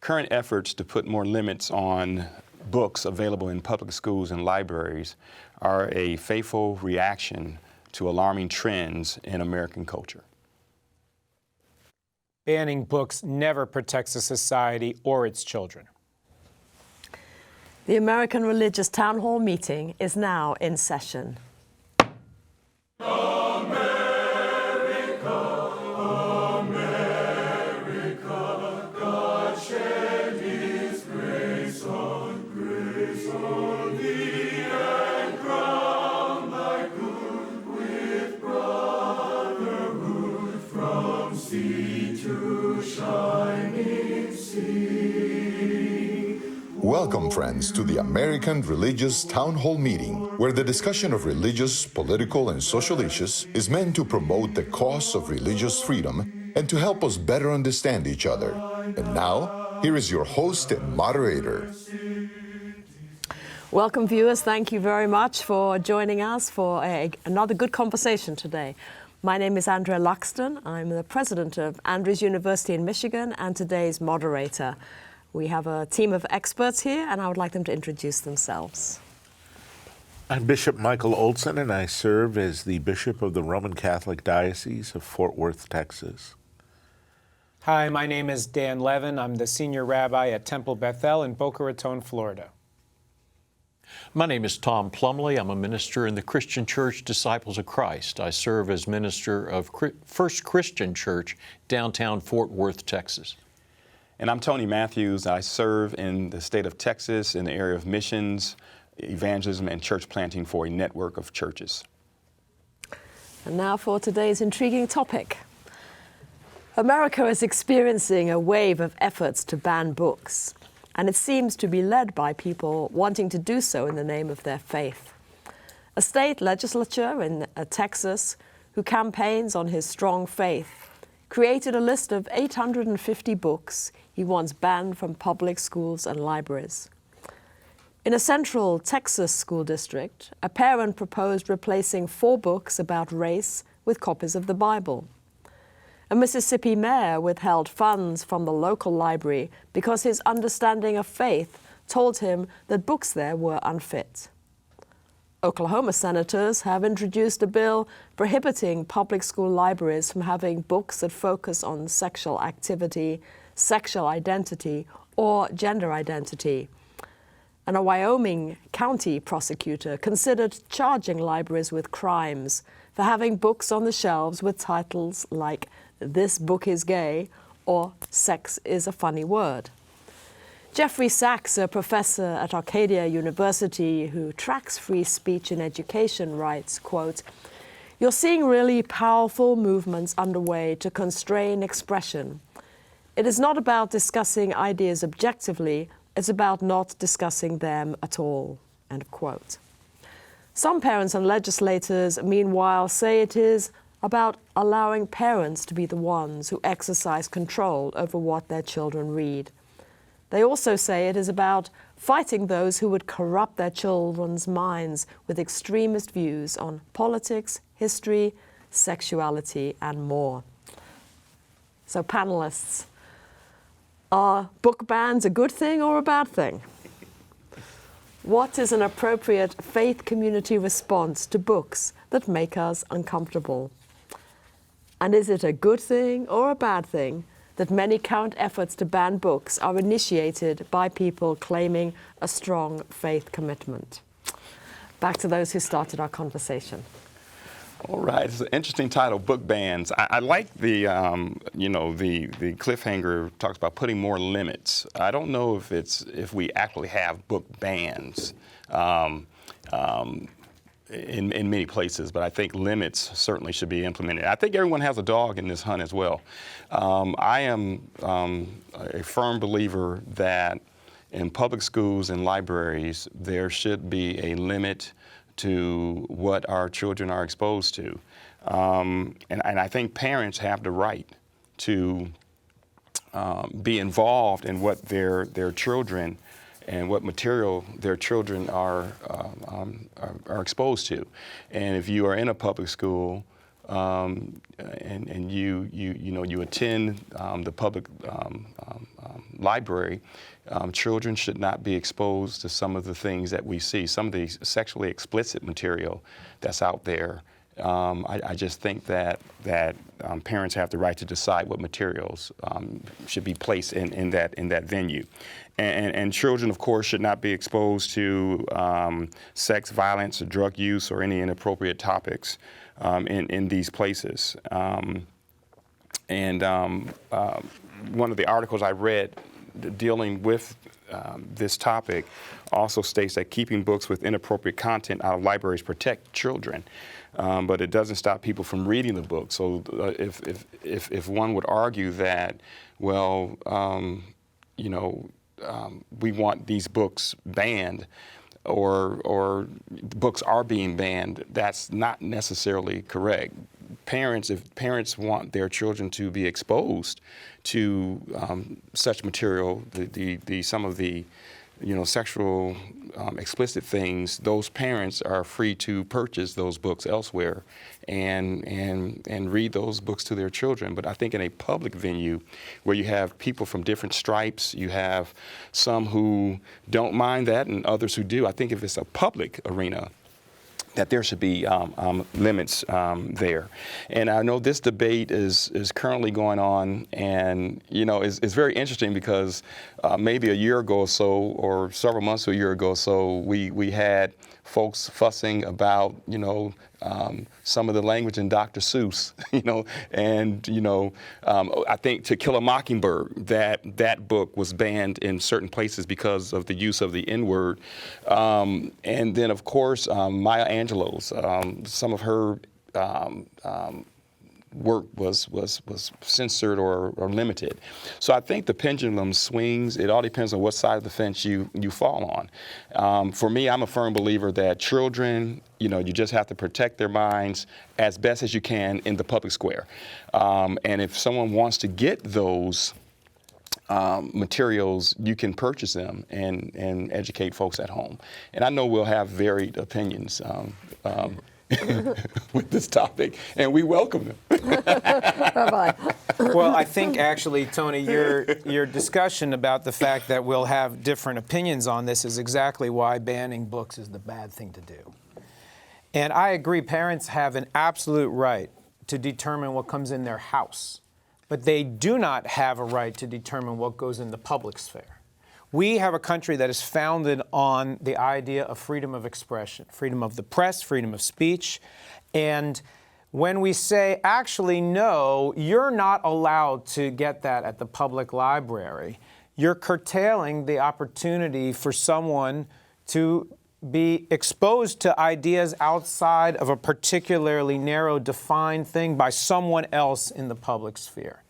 Current efforts to put more limits on books available in public schools and libraries are a faithful reaction to alarming trends in American culture. Banning books never protects a society or its children. The American Religious Town Hall meeting is now in session. Welcome, friends, to the American Religious Town Hall meeting, where the discussion of religious, political, and social issues is meant to promote the cause of religious freedom and to help us better understand each other. And now, here is your host and moderator. Welcome, viewers. Thank you very much for joining us for another good conversation today. My name is Andrea Luxton. I'm the president of Andrews University in Michigan and today's moderator. We have a team of experts here, and I would like them to introduce themselves. I'm Bishop Michael Olson, and I serve as the Bishop of the Roman Catholic Diocese of Fort Worth, Texas. Hi, my name is Dan Levin. I'm the senior rabbi at Temple Bethel in Boca Raton, Florida. My name is Tom Plumbley. I'm a minister in the Christian Church Disciples of Christ. I serve as minister of First Christian Church, downtown Fort Worth, Texas. And I'm Tony Matthews. I serve in the state of Texas in the area of missions, evangelism, and church planting for a network of churches. And now for today's intriguing topic. America is experiencing a wave of efforts to ban books, and it seems to be led by people wanting to do so in the name of their faith. A state legislature in Texas, who campaigns on his strong faith, created a list of 850 books he wants banned from public schools and libraries. In a central Texas school district, a parent proposed replacing 4 books about race with copies of the Bible. A Mississippi mayor withheld funds from the local library because his understanding of faith told him that books there were unfit. Oklahoma senators have introduced a bill prohibiting public school libraries from having books that focus on sexual activity, sexual identity, or gender identity. And a Wyoming county prosecutor considered charging libraries with crimes for having books on the shelves with titles like "This Book is Gay" or "Sex is a Funny Word." Jeffrey Sachs, a professor at Arcadia University who tracks free speech in education, writes, quote, "You're seeing really powerful movements underway to constrain expression. It is not about discussing ideas objectively, it's about not discussing them at all," end of quote. Some parents and legislators, meanwhile, say it is about allowing parents to be the ones who exercise control over what their children read. They also say it is about fighting those who would corrupt their children's minds with extremist views on politics, history, sexuality, and more. So panelists, are book bans a good thing or a bad thing? What is an appropriate faith community response to books that make us uncomfortable? And is it a good thing or a bad thing that many current efforts to ban books are initiated by people claiming a strong faith commitment? Back to those who started our conversation. All right, it's an interesting title, book bans. I like the, the cliffhanger talks about putting more limits. I don't know if we actually have book bans in many places, but I think limits certainly should be implemented. I think everyone has a dog in this hunt as well. I am a firm believer that in public schools and libraries, there should be a limit to what our children are exposed to. And I think parents have the right to be involved in what their children and what material their children are exposed to. And if you are in a public school, and you attend the public library, children should not be exposed to some of the things that we see, some of the sexually explicit material that's out there. I just think that parents have the right to decide what materials should be placed in that venue. And children, of course, should not be exposed to sex, violence, or drug use, or any inappropriate topics in these places. One of the articles I read dealing with this topic also states that keeping books with inappropriate content out of libraries protect children. But it doesn't stop people from reading the book. So if one would argue that, well, we want these books banned, or books are being banned, that's not necessarily correct. If parents want their children to be exposed to such material, some of the sexual explicit things, those parents are free to purchase those books elsewhere and read those books to their children. But I think in a public venue where you have people from different stripes, you have some who don't mind that and others who do, I think if it's a public arena, that there should be limits there. And I know this debate is currently going on, and it's very interesting because maybe a year ago or so, or several months to a year ago or so, we had folks fussing about some of the language in Dr. Seuss, and I think To Kill a Mockingbird, that book was banned in certain places because of the use of the N-word. And then of course Maya Angelou's, some of her work was censored or limited. So I think the pendulum swings. It all depends on what side of the fence you fall on. For me, I'm a firm believer that children, you just have to protect their minds as best as you can in the public square. And if someone wants to get those materials, you can purchase them and educate folks at home. And I know we'll have varied opinions with this topic, and we welcome them. Rabbi. Well, I think actually, Tony, your discussion about the fact that we'll have different opinions on this is exactly why banning books is the bad thing to do. And I agree, parents have an absolute right to determine what comes in their house, but they do not have a right to determine what goes in the public sphere. We have a country that is founded on the idea of freedom of expression, freedom of the press, freedom of speech. And when we say, actually, no, you're not allowed to get that at the public library, you're curtailing the opportunity for someone to be exposed to ideas outside of a particularly narrow, defined thing by someone else in the public sphere.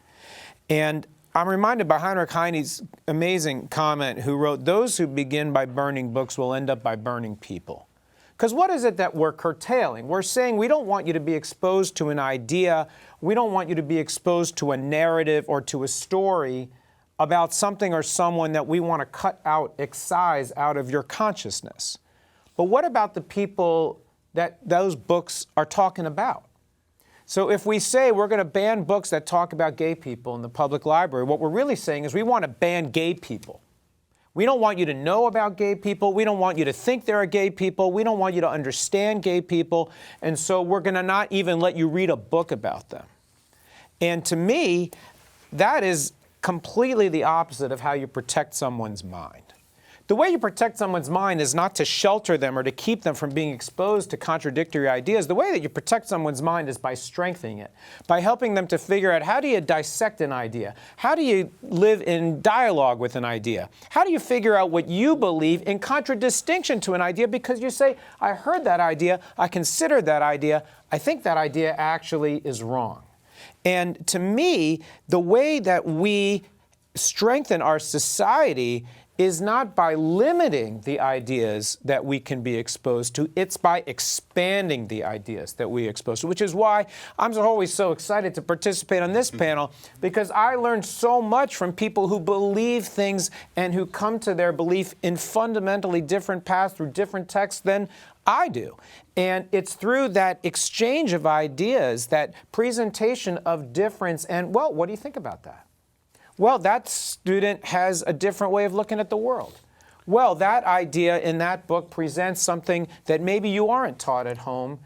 And I'm reminded by Heinrich Heine's amazing comment, who wrote, "Those who begin by burning books will end up by burning people." Because what is it that we're curtailing? We're saying we don't want you to be exposed to an idea, we don't want you to be exposed to a narrative or to a story about something or someone that we want to cut out, excise out of your consciousness. But what about the people that those books are talking about? So if we say we're going to ban books that talk about gay people in the public library, what we're really saying is we want to ban gay people. We don't want you to know about gay people. We don't want you to think there are gay people. We don't want you to understand gay people. And so we're going to not even let you read a book about them. And to me, that is completely the opposite of how you protect someone's mind. The way you protect someone's mind is not to shelter them or to keep them from being exposed to contradictory ideas. The way that you protect someone's mind is by strengthening it, by helping them to figure out, how do you dissect an idea? How do you live in dialogue with an idea? How do you figure out what you believe in contradistinction to an idea? Because you say, I heard that idea, I considered that idea, I think that idea actually is wrong. And to me, the way that we strengthen our society is not by limiting the ideas that we can be exposed to, it's by expanding the ideas that we expose to, which is why I'm always so excited to participate on this panel, because I learned so much from people who believe things and who come to their belief in fundamentally different paths through different texts than I do. And it's through that exchange of ideas, that presentation of difference, and, well, what do you think about that? Well, that student has a different way of looking at the world. Well, that idea in that book presents something that maybe you aren't taught at home.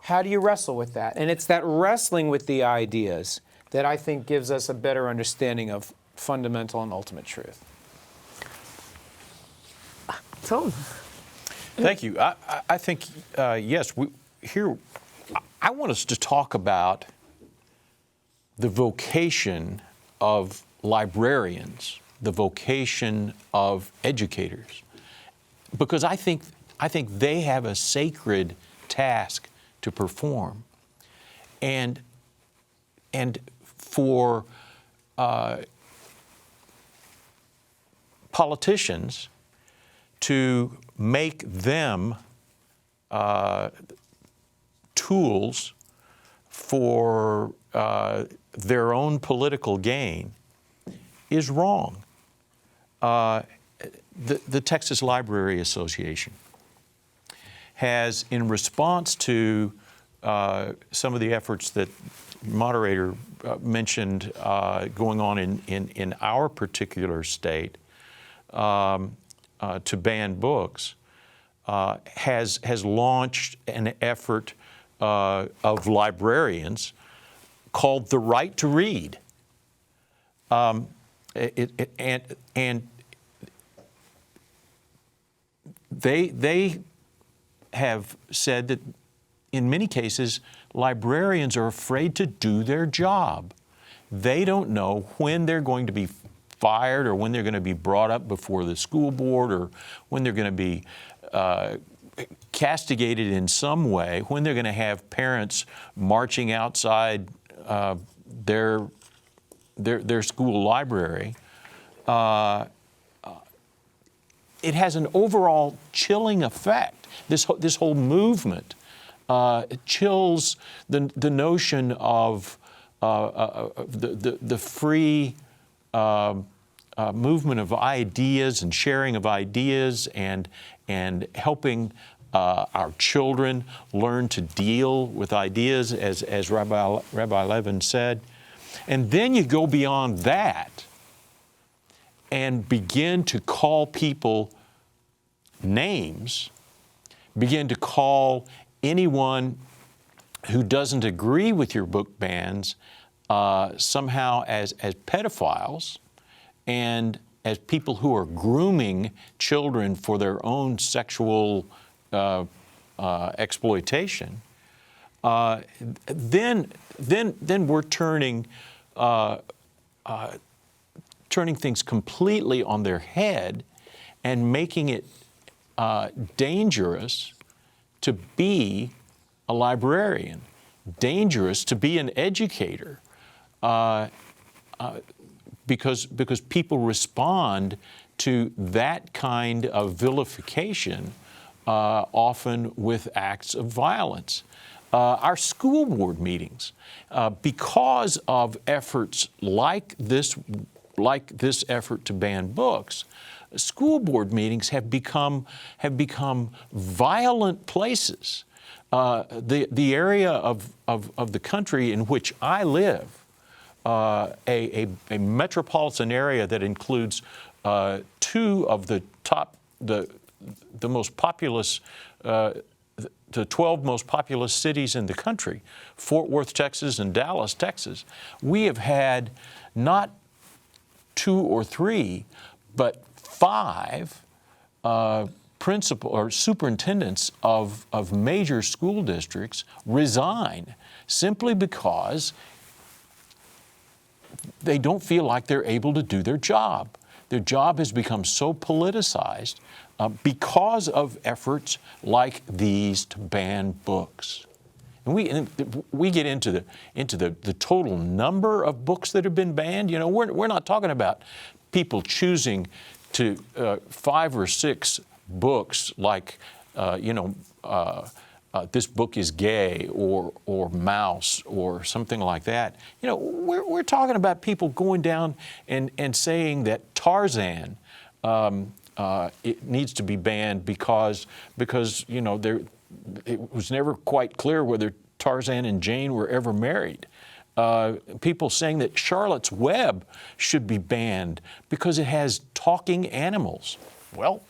How do you wrestle with that? And it's that wrestling with the ideas that I think gives us a better understanding of fundamental and ultimate truth. Tom? Thank you. I think, yes, I want us to talk about the vocation of librarians, the vocation of educators, because I think they have a sacred task to perform, and for politicians to make them tools for their own political gain is wrong. The Texas Library Association has, in response to some of the efforts that moderator mentioned going on in our particular state to ban books, has launched an effort of librarians called The Right to Read. And they have said that in many cases, librarians are afraid to do their job. They don't know when they're going to be fired, or when they're going to be brought up before the school board, or when they're going to be castigated in some way, when they're going to have parents marching outside their school library. It has an overall chilling effect. This whole movement chills the notion of the free movement of ideas and sharing of ideas, and helping our children learn to deal with ideas, as Rabbi Levin said. And then you go beyond that and begin to call people names, begin to call anyone who doesn't agree with your book bans somehow as pedophiles, and as people who are grooming children for their own sexual exploitation. Then we're turning things completely on their head and making it dangerous to be a librarian, dangerous to be an educator, because people respond to that kind of vilification often with acts of violence. Our school board meetings, because of efforts like this effort to ban books, school board meetings have become violent places. The area of the country in which I live, a metropolitan area that includes two of the most populous, the 12 most populous cities in the country, Fort Worth, Texas, and Dallas, Texas. We have had not 2 or 3, but 5 principal or superintendents of major school districts resign simply because they don't feel like they're able to do their job. Their job has become so politicized because of efforts like these to ban books. and we get into the total number of books that have been banned. You know, we're not talking about people choosing to 5 or 6 books like this book is gay or mouse or something like that. You know, we're talking about people going down and saying that Tarzan it needs to be banned because you know it was never quite clear whether Tarzan and Jane were ever married. People saying that Charlotte's Web should be banned because it has talking animals. Well,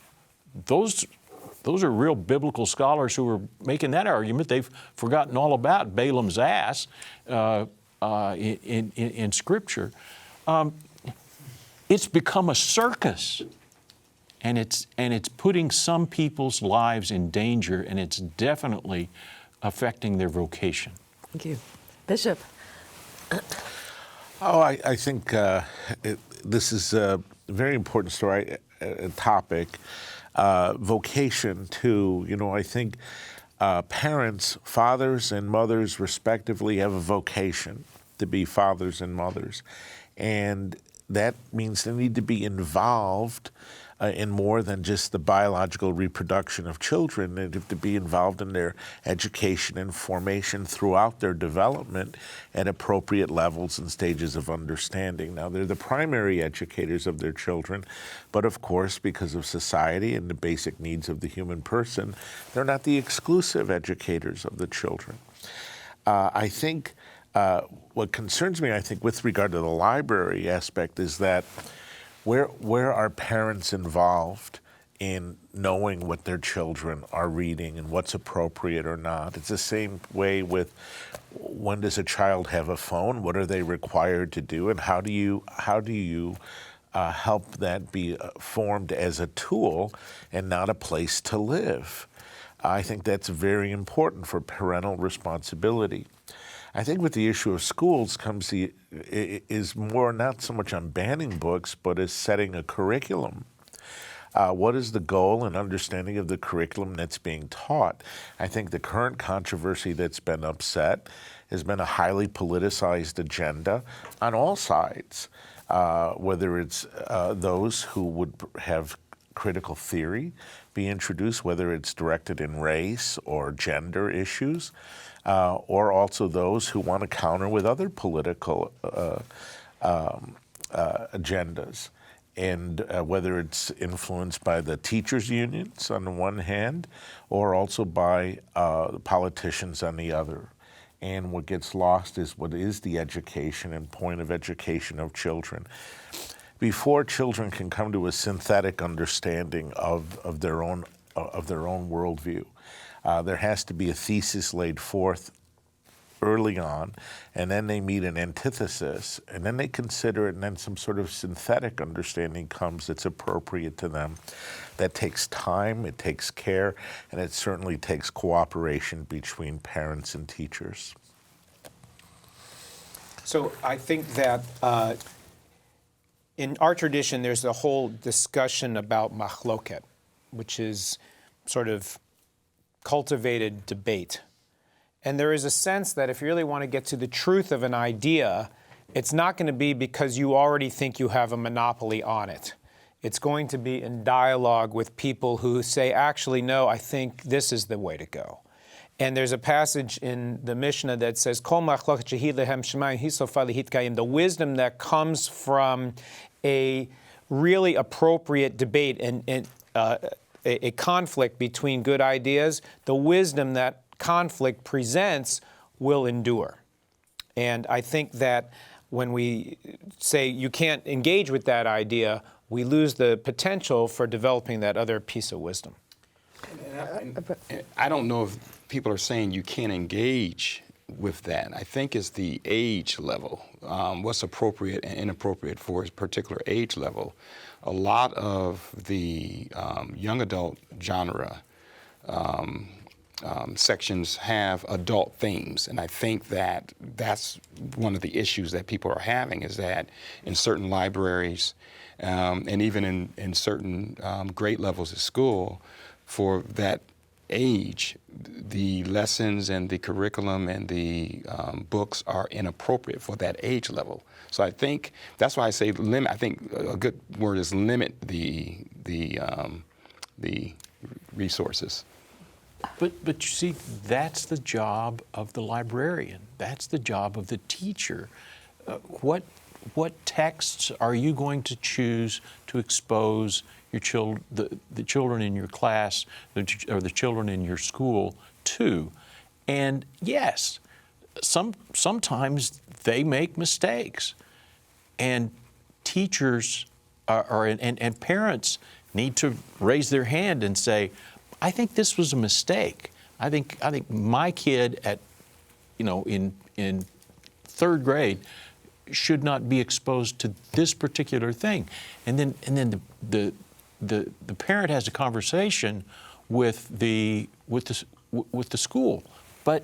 those are real biblical scholars who are making that argument. They've forgotten all about Balaam's ass in Scripture. It's become a circus, and it's putting some people's lives in danger, and it's definitely affecting their vocation. Thank you. Bishop. Oh, I think this is a very important story, topic. Vocation too. You know, I think parents, fathers and mothers respectively, have a vocation to be fathers and mothers. And that means they need to be involved in more than just the biological reproduction of children. They have to be involved in their education and formation throughout their development at appropriate levels and stages of understanding. Now, they're the primary educators of their children, but of course, because of society and the basic needs of the human person, they're not the exclusive educators of the children. I think what concerns me, I think, with regard to the library aspect is that where are parents involved in knowing what their children are reading and what's appropriate or not? It's the same way with when does a child have a phone? What are they required to do? And how do you help that be formed as a tool and not a place to live? I think that's very important for parental responsibility. I think with the issue of schools is more not so much on banning books, but as setting a curriculum. What is the goal and understanding of the curriculum that's being taught? I think the current controversy that's been upset has been a highly politicized agenda on all sides, whether it's those who would have critical theory be introduced, whether it's directed in race or gender issues, or also those who want to counter with other political agendas. And whether it's influenced by the teachers' unions on the one hand, or also by the politicians on the other. And what gets lost is what is the education and point of education of children. Before children can come to a synthetic understanding of their own worldview, there has to be a thesis laid forth early on, and then they meet an antithesis, and then they consider it, and then some sort of synthetic understanding comes that's appropriate to them. That takes time, it takes care, and it certainly takes cooperation between parents and teachers. So I think that in our tradition, there's a whole discussion about machloket, which is sort of cultivated debate. And there is a sense that if you really want to get to the truth of an idea, it's not going to be because you already think you have a monopoly on it. It's going to be in dialogue with people who say, actually, no, I think this is the way to go. And there's a passage in the Mishnah that says, Kol machloket shehi lehem shemayim hi sofa lehitkayim. The wisdom that comes from a really appropriate debate and a conflict between good ideas, the wisdom that conflict presents will endure. And I think that when we say you can't engage with that idea, we lose the potential for developing that other piece of wisdom. I don't know if people are saying you can't engage with that. I think it's the age level, what's appropriate and inappropriate for a particular age level. A lot of the young adult genre sections have adult themes, and I think that that's one of the issues that people are having, is that in certain libraries and even in certain grade levels of school, for that age, the lessons and the curriculum and the books are inappropriate for that age level. So I think that's why I say limit. I think a good word is limit the resources. But you see, that's the job of the librarian. That's the job of the teacher. What texts are you going to choose to expose your the children in your class or the children in your school to? And yes, sometimes they make mistakes, and teachers and parents need to raise their hand and say, I think this was a mistake. I think my kid in third grade should not be exposed to this particular thing. And then the parent has a conversation with the school. But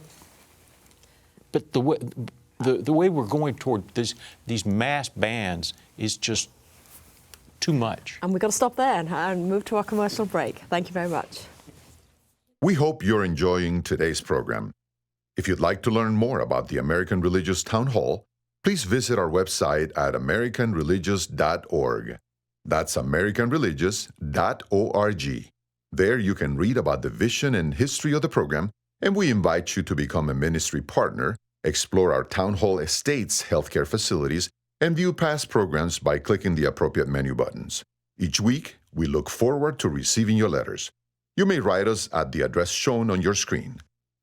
the way we're going toward these mass bans is just too much. And we've got to stop there and move to our commercial break. Thank you very much. We hope you're enjoying today's program. If you'd like to learn more about the American Religious Town Hall, please visit our website at americanreligious.org. That's americanreligious.org. There you can read about the vision and history of the program, and we invite you to become a ministry partner, explore our Town Hall Estates healthcare facilities, and view past programs by clicking the appropriate menu buttons. Each week, we look forward to receiving your letters. You may write us at the address shown on your screen.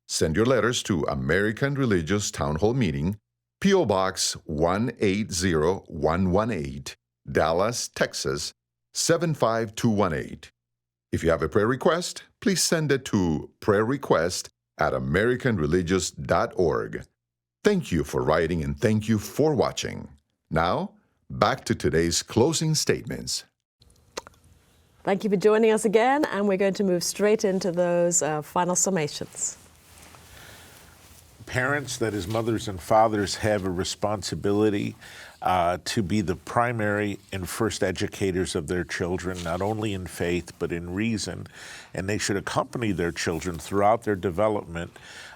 Send your letters to American Religious Town Hall Meeting, P.O. Box 180118, Dallas, Texas 75218. If you have a prayer request, please send it to prayerrequest@americanreligious.org. Thank you for writing and thank you for watching. Now, back to today's closing statements. Thank you for joining us again, and we're going to move straight into those final summations. Parents, that is mothers and fathers, have a responsibility to be the primary and first educators of their children, not only in faith but in reason, and they should accompany their children throughout their development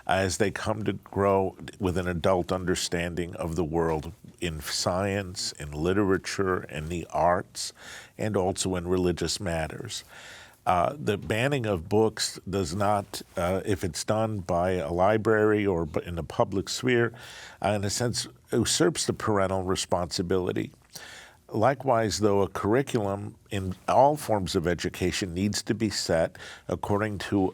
as they come to grow with an adult understanding of the world in science, in literature, in the arts, and also in religious matters. The banning of books does not, if it's done by a library or in the public sphere, in a sense, usurps the parental responsibility. Likewise, though, a curriculum in all forms of education needs to be set according to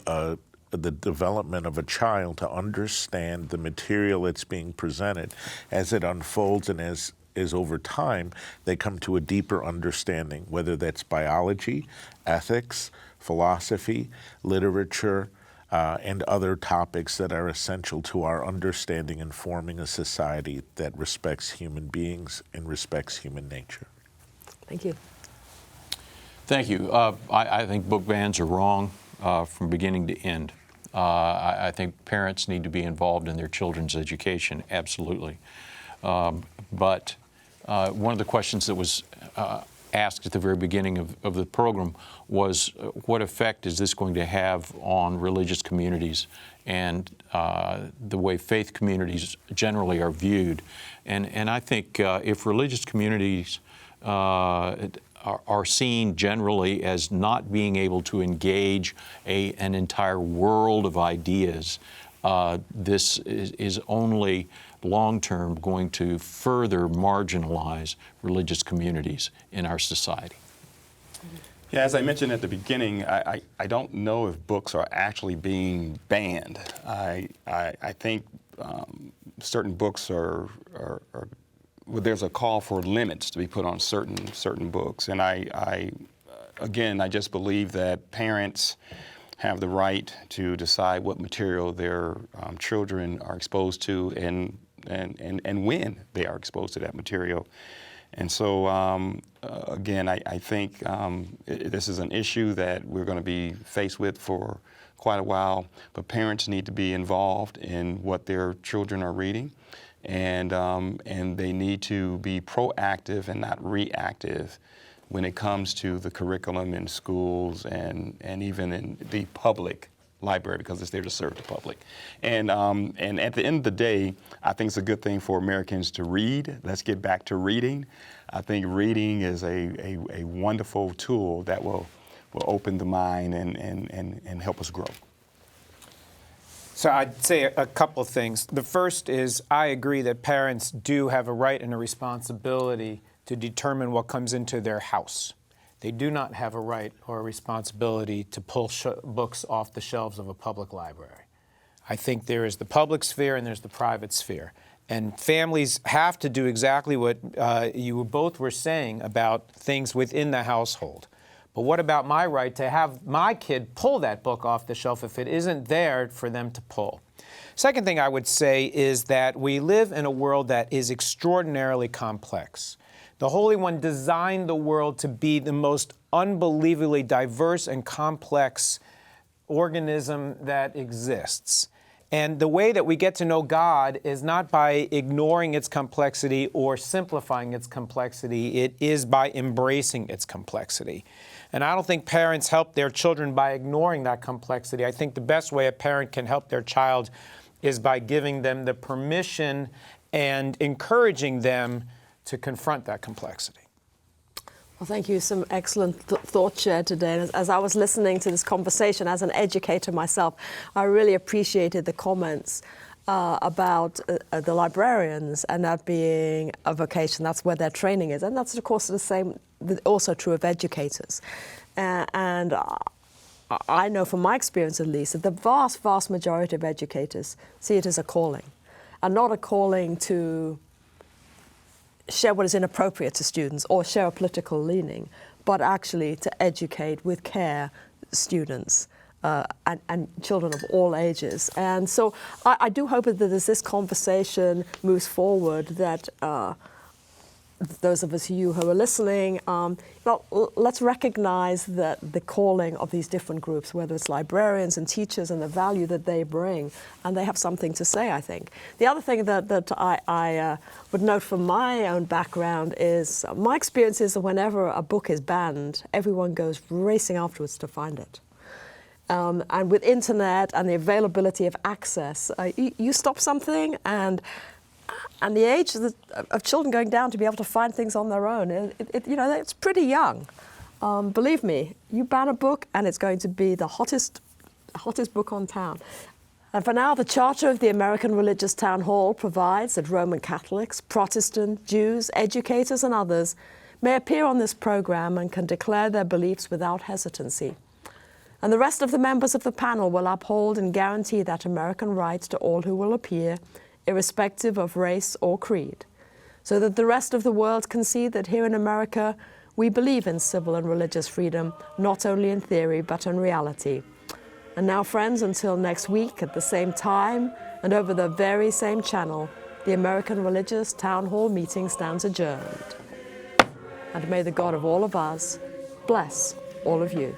the development of a child to understand the material that's being presented as it unfolds and as over time they come to a deeper understanding, whether that's biology, ethics, philosophy, literature, and other topics that are essential to our understanding and forming a society that respects human beings and respects human nature. Thank you. Thank you. I think book bans are wrong from beginning to end. I think parents need to be involved in their children's education, absolutely. But one of the questions that was asked at the very beginning of the program was, what effect is this going to have on religious communities and the way faith communities generally are viewed? And I think if religious communities are seen generally as not being able to engage an entire world of ideas, this is only long-term going to further marginalize religious communities in our society. Yeah, as I mentioned at the beginning, I don't know if books are actually being banned. I think certain books are well, there's a call for limits to be put on certain books, and again, I just believe that parents have the right to decide what material their children are exposed to and when they are exposed to that material. And so, again, I think this is an issue that we're going to be faced with for quite a while, but parents need to be involved in what their children are reading, and they need to be proactive and not reactive when it comes to the curriculum in schools and even in the public library because it's there to serve the public. And at the end of the day, I think it's a good thing for Americans to read. Let's get back to reading. I think reading is a wonderful tool that will open the mind and help us grow. So I'd say a couple of things. The first is I agree that parents do have a right and a responsibility to determine what comes into their house. They do not have a right or a responsibility to pull books off the shelves of a public library. I think there is the public sphere and there's the private sphere. And families have to do exactly what you both were saying about things within the household. But what about my right to have my kid pull that book off the shelf if it isn't there for them to pull? Second thing I would say is that we live in a world that is extraordinarily complex. The Holy One designed the world to be the most unbelievably diverse and complex organism that exists. And the way that we get to know God is not by ignoring its complexity or simplifying its complexity. It is by embracing its complexity. And I don't think parents help their children by ignoring that complexity. I think the best way a parent can help their child is by giving them the permission and encouraging them to confront that complexity. Well, thank you. Some excellent thoughts shared today. And as I was listening to this conversation as an educator myself, I really appreciated the comments about the librarians and that being a vocation. That's where their training is. And that's, of course, the same, also true of educators. And I know from my experience, at least, that the vast, vast majority of educators see it as a calling, and not a calling to share what is inappropriate to students or share a political leaning, but actually to educate with care students and children of all ages. And so I do hope that as this conversation moves forward, that those of us who are listening, let's recognize that the calling of these different groups, whether it's librarians and teachers and the value that they bring, and they have something to say, I think. The other thing that I would note from my own background is my experience is that whenever a book is banned, everyone goes racing afterwards to find it. And with internet and the availability of access, you stop something and the age of children going down to be able to find things on their own, it's pretty young. Believe me, you ban a book and it's going to be the hottest book on town. And for now, the Charter of the American Religious Town Hall provides that Roman Catholics, Protestant, Jews, educators and others may appear on this program and can declare their beliefs without hesitancy. And the rest of the members of the panel will uphold and guarantee that American rights to all who will appear, irrespective of race or creed, so that the rest of the world can see that here in America, we believe in civil and religious freedom, not only in theory, but in reality. And now, friends, until next week at the same time and over the very same channel, the American Religious Town Hall meeting stands adjourned. And may the God of all of us bless all of you.